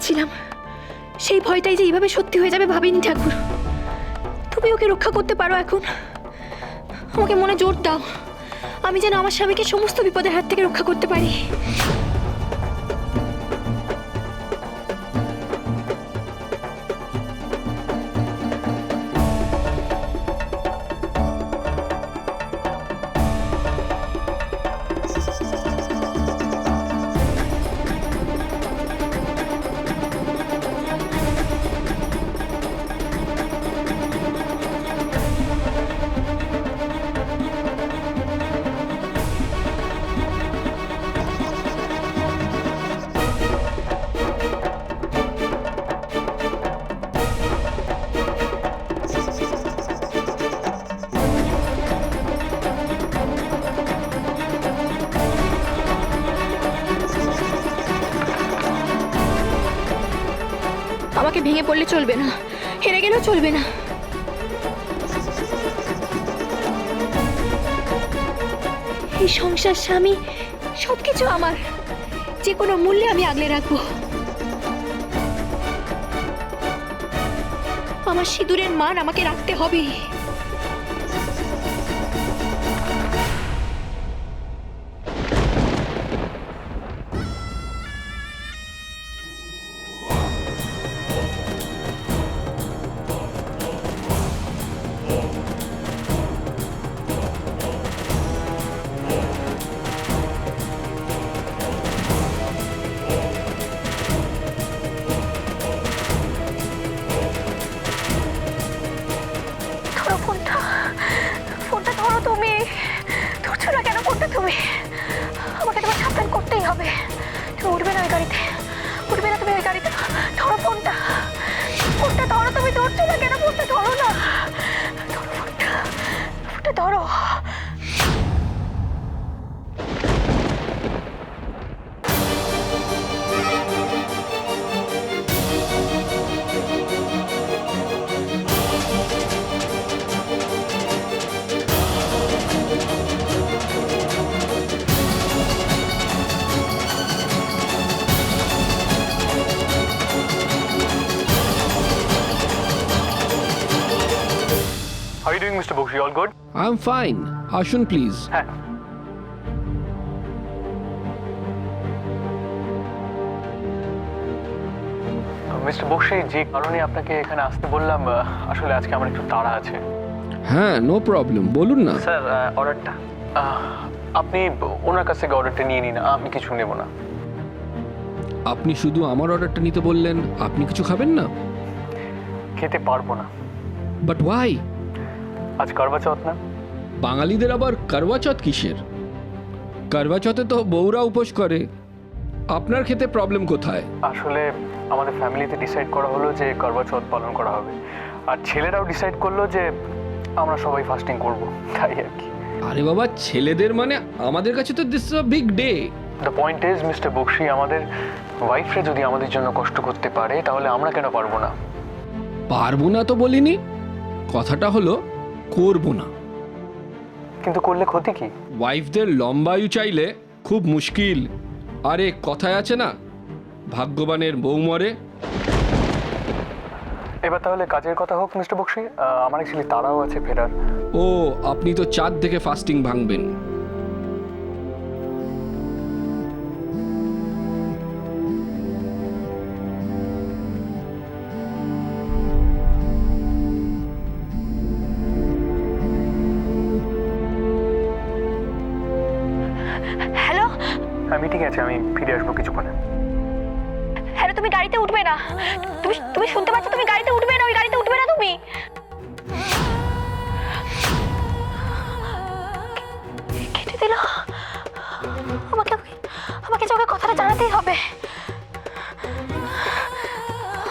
পাচ্ছিলাম, সেই ভয়টাই যে এইভাবে সত্যি হয়ে যাবে ভাবিনি ঠাকুর। তুমি ওকে রক্ষা করতে পারো এখন, আমাকে মনে জোর দাও, আমি যেন আমার স্বামীকে সমস্ত বিপদের হাত থেকে রক্ষা করতে পারি। আমাকে ভেঙে পড়লে চলবে না, হেরে গেলেও চলবে না। এই সংসার, স্বামী, সবকিছু আমার, যে কোনো মূল্যে আমি আগলে রাখবো। আমার সিঁদুরের মান আমাকে রাখতে হবে। ফোনটা ধরো তুমি, ধরছো না কেন ফোনটা তুমি? আমাকে তোমার সাবধান করতেই হবে। তুমি উঠবে না ওই গাড়িতে, উঠবে না তুমি ওই গাড়িতে। ধরো ফোনটা, ফোনটা ধরো, তুমি ধরছো না কেন? ফোনটা ধরো না, ধরো ফোনটা, ফোনটা ধরো। How are you doing, Mr. Bakshi? All good? I'm fine. Ashun, please. হ্যাঁ। মিস্টার বক্সি, যে কারণে আপনাকে এখানে আসতে বললাম, আসলে আজকে আমার একটু তাড়া আছে। হ্যাঁ, নো প্রবলেম, বলুন না। স্যার, অর্ডারটা আপনি ওনার কাছ থেকে অর্ডারটা নিয়ে নিন, আমি কিছু নেব না। আপনি শুধু আমার অর্ডারটা নিতে বললেন, আপনি কিছু খাবেন না? খেতে পারবো না। But why? আজ করবা চৌথ না? বাঙালিদের আবার করবা চৌথ কিসের? করবা চৌথে তো বউরা উপোস করে, আপনার খেতে প্রবলেম কোথায়? আসলে আমাদের ফ্যামিলিতে ডিসাইড করা হলো যে করবা চৌথ পালন করা হবে, আর ছেলেরাও ডিসাইড করলো যে আমরা সবাই ফাস্টিং করব, তাই আর কি। আরে বাবা, ছেলেদের মানে আমাদের কাছে তো this is a big day. The point is, mister Bakshi, আমাদের ওয়াইফরা যদি আমাদের জন্য কষ্ট করতে পারে, তাহলে আমরা কেন পারবো না? পারবো না তো বলিনি, কথাটা হলো করবো না। কিন্তু করলে ক্ষতি কি? ওয়াইফদের লম্বায়ু চাইলে খুব মুশকিল। আরে কথায় আছে না, ভাগ্যবানের বউ মরে। এবার তাহলে কাজের কথা হোক মিস্টার বক্সি, আমার অ্যাকচুয়ালি তাড়াও আছে ফেরার। ও, আপনি তো চাঁদ থেকে ফাস্টিং ভাঙবেন। হ্যালো হ্যাঁ, মিটিং আছে, আমি ফিরে আসবো কিছুক্ষণে। হ্যালো, তুমি গাড়িতে উঠবে না। তুমি শুনতে পাচ্ছ? তুমি গাড়িতে উঠবে না, ওই গাড়িতে উঠবে না তুমি। কেটে দিল। আমাকে আমাকে যে ওকে কথাটা জানাতেই হবে।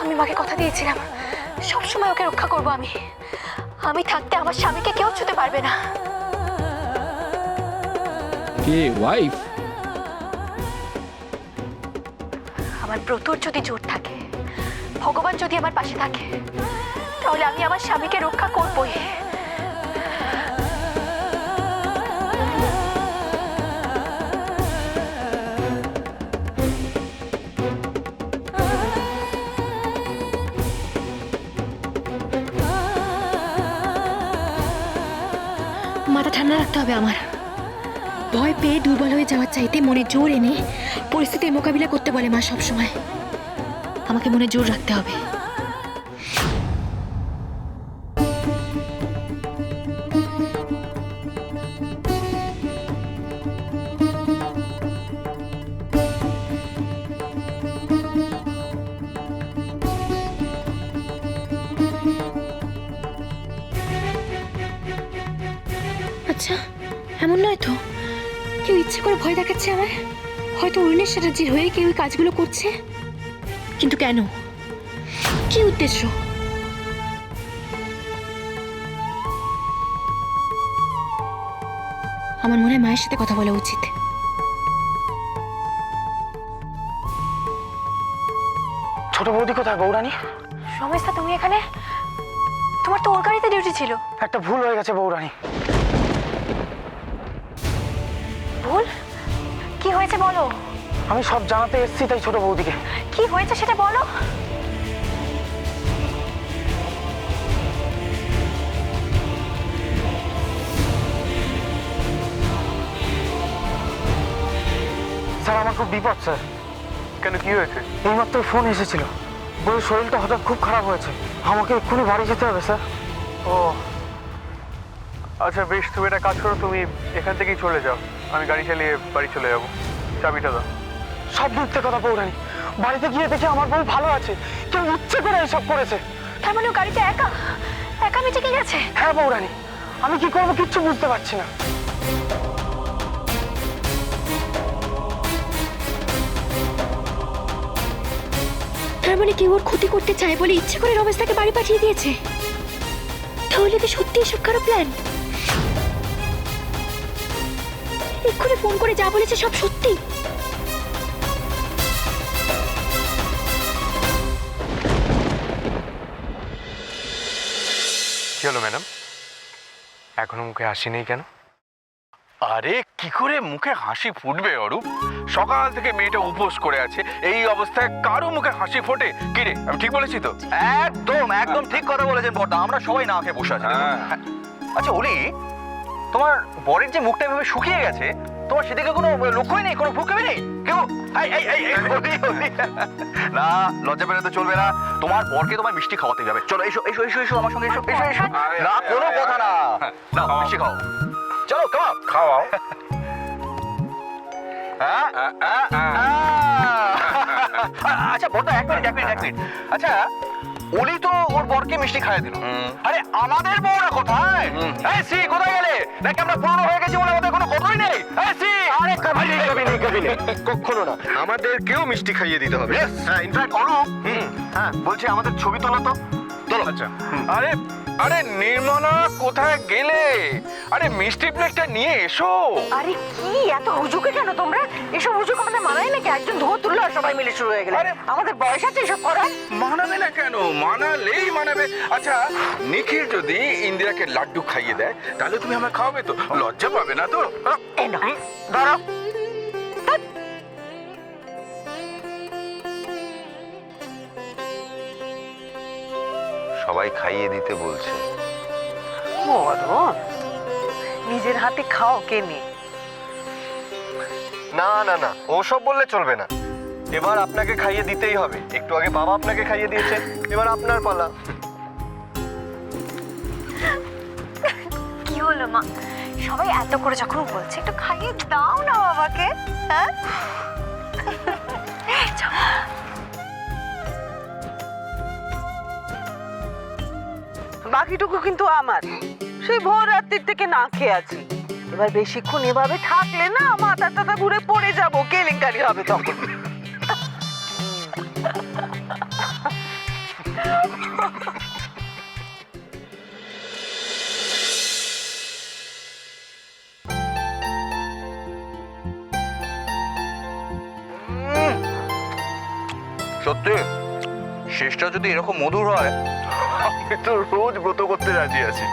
আমি মাকে কথা দিয়েছিলাম, সবসময় ওকে রক্ষা করবো আমি। আমি থাকতে আমার স্বামীকে কেউ ছুতে পারবে না। কে ওয়াইফ? আমার ব্রতর যদি জোর থাকে, ভগবান যদি আমার পাশে থাকে, তাহলে আমি আমার স্বামীকে রক্ষা করবই। রাখতে হবে আমার। ভয় পেয়ে দুর্বল হয়ে যাওয়ার চাইতে মনে জোর এনে পরিস্থিতির মোকাবিলা করতে বলে মা সব সময়। আমাকে মনে জোর রাখতে হবে। আচ্ছা, এমন নয় তো কেউ ইচ্ছে করে ভয় দেখাচ্ছে আমায়? হয়তো অরুণেশ চ্যাটার্জির হয়ে কেউ এই কাজগুলো করছে, কিন্তু কেন? কি উদ্দেশ্য? আমার মনে হয় মায়ের সাথে কথা বলা উচিত। ছোট বৌদি কোথায় বৌরানী? সমস্যা তুমি এখানে? তোমার তো ওর গাড়িতে ডিউটি ছিল। একটা ভুল হয়ে গেছে বৌরানী। ভুল? কি হয়েছে বলো। আমি সব জানাতে এসেছি তাই ছোট বৌদিকে। কি হয়েছে সেটা বলো। স্যার আমার খুব বিপদ স্যার। কেন, কি হয়েছে? এইমাত্র ফোন এসেছিল, বউয়ের শরীরটা হঠাৎ খুব খারাপ হয়েছে, আমাকে এক্ষুনি বাড়ি যেতে হবে স্যার। ও আচ্ছা বেশ, তুমি একটা কাজ করো, তুমি এখান থেকেই চলে যাও, আমি গাড়ি চালিয়ে বাড়ি চলে যাবো। চাবিটা দাও। সব মিথ্যে কথা বৌরানী, বাড়িতে গিয়ে দেখি আমার বউ ভালো আছে, কেউ ইচ্ছে করে এইসব করেছে। তার মানে ও গাড়িতে একা একা মিটে কি গেছে? হ্যাঁ বৌরানী, আমি কি করবো কিচ্ছু বুঝতে পারছি না। তার মানে কেউ ওর ক্ষতি করতে চায় বলে ইচ্ছে করে রমেশ তাকে বাড়ি পাঠিয়ে দিয়েছে? তাহলে কি সত্যি এসব কারো প্ল্যান? এক্ষুনি ফোন করে যা বলেছে সব সত্যি? কি হলো ম্যাডাম, এখনো মুখে হাসি নেই কেন? আরে কি করে মুখে হাসি ফুটবে অরূপ? সকাল থেকে মেয়েটা উপোস করে আছে, এই অবস্থায় কারো মুখে হাসি ফোটে? কি রে, আমি ঠিক বলেছি তো? একদম একদম ঠিক কথা বলেছেন বড়দা, আমরা সবাই না খেয়ে বসে আছি। হ্যাঁ। আচ্ছা ওলি, তোমার বরের যে মুখটা এভাবে শুকিয়ে গেছে, তোমার সেদিকে কোনো লক্ষ্যই নেই, কোনো ভ্রুক্ষেপই নেই? কেউ না, লজ্জা পেলে তো চলবে না। তোমার বরকে তোমার মিষ্টি খাওয়াতে যাবে। চলো এসো এসো এসো এসো আমার সঙ্গে এসো এসো এসো। না কোনো কথা না, না মিষ্টি খাও, চলো কাম খাওয়াও। আচ্ছা বড়দা এক মিনিট এক মিনিট এক মিনিট। আচ্ছা ওলি তো ওর বরকে মিষ্টি খাইয়ে দিল, আরে আমাদের বউরা কোথায়? এই সি কোথায় গেলে? নাকি আমরা পুরনো হয়ে গেছি বলে আমাদের কোনো কথাই নেই? এই সি আরে কবি নেই কখনো না, আমাদের কেউ মিষ্টি খাইয়ে দিতে হবে। হ্যাঁ ইনফ্যাক্ট অরূপ, হ্যাঁ বলছি আমাদের ছবি তোলা তো তোলো। আচ্ছা, আরে আরে নির্মলা কোথায় গেলে? আরে মিষ্টি প্লেটটা নিয়ে এসো। আরে কি এত হুজুকে কেন তোমরা? এসব হুজুক আমাদের মানায় নাকি? একজন ধোয়া তুললো আর সবাই মিলে শুরু হয়ে গেল। আরে আমাদের বয়স আছে এসব করার? মানাবে না কেন? মানালেই মানাবে। আচ্ছা নিখিল যদি ইন্দিরাকে লাড্ডু খাইয়ে দেয় তাহলে তুমি আমায় খাওয়াবে তো? লজ্জা পাবে না তো? এই না ধরো। সবাই খাইয়ে দিতে বলছে। মদন, নিজের হাতে খাও কেনে। না না না, ওসব বললে চলবে না। এবার আপনাকে খাইয়ে দিতেই হবে। একটু আগে বাবা আপনাকে খাইয়ে দিয়েছে, এবার আপনার পালা। কি হলো মা, সবাই এত করে যখন বলছে একটু খাইয়ে দাও না বাবাকে। হ্যাঁ বাকিটুকু কিন্তু আমার। সেই ভোর রাত্রির থেকে না খেয়ে আছি। এবার বেশিক্ষণ এভাবে থাকলে না মাথা টাথা ঘুরে পড়ে যাবো, কেলেঙ্কারি হবে তখন। সত্যি শেষটা যদি এরকম মধুর হয়, আমি তো রোজ ব্রত করতে রাজি আছি।